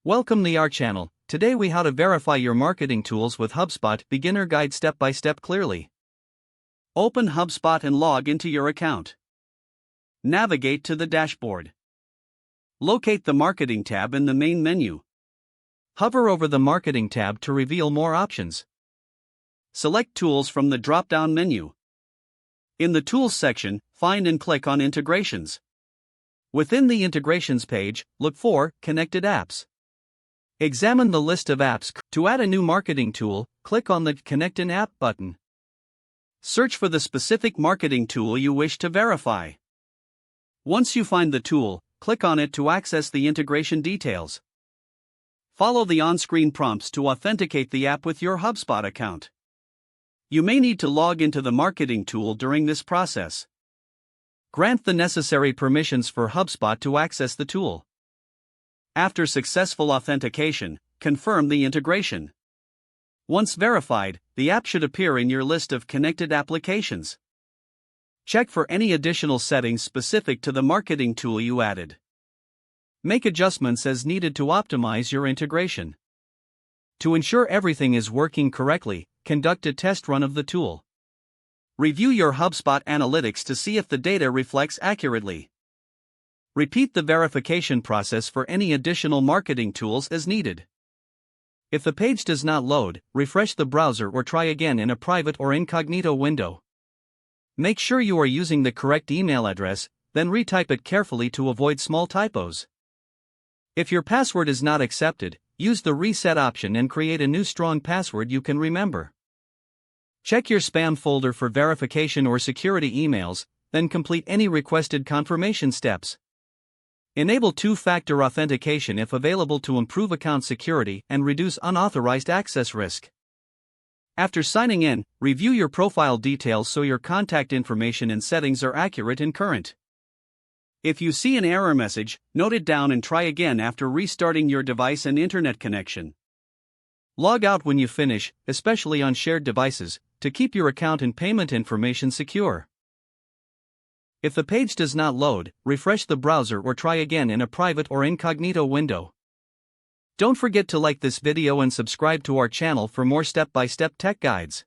Welcome to our channel. Today we how to verify your marketing tools with HubSpot beginner guide step by step clearly. Open HubSpot and log into your account. Navigate to the dashboard. Locate the marketing tab in the main menu. Hover over the marketing tab to reveal more options. Select tools from the drop-down menu. In the tools section, find and click on integrations. Within the integrations page, look for connected apps. Examine the list of apps. To add a new marketing tool, click on the Connect an App button. Search for the specific marketing tool you wish to verify. Once you find the tool, click on it to access the integration details. Follow the on-screen prompts to authenticate the app with your HubSpot account. You may need to log into the marketing tool during this process. Grant the necessary permissions for HubSpot to access the tool. After successful authentication, confirm the integration. Once verified, the app should appear in your list of connected applications. Check for any additional settings specific to the marketing tool you added. Make adjustments as needed to optimize your integration. To ensure everything is working correctly, conduct a test run of the tool. Review your HubSpot analytics to see if the data reflects accurately. Repeat the verification process for any additional marketing tools as needed. If the page does not load, refresh the browser or try again in a private or incognito window. Make sure you are using the correct email address, then retype it carefully to avoid small typos. If your password is not accepted, use the reset option and create a new strong password you can remember. Check your spam folder for verification or security emails, then complete any requested confirmation steps. Enable two-factor authentication if available to improve account security and reduce unauthorized access risk. After signing in, review your profile details so your contact information and settings are accurate and current. If you see an error message, note it down and try again after restarting your device and internet connection. Log out when you finish, especially on shared devices, to keep your account and payment information secure. If the page does not load, refresh the browser or try again in a private or incognito window. Don't forget to like this video and subscribe to our channel for more step-by-step tech guides.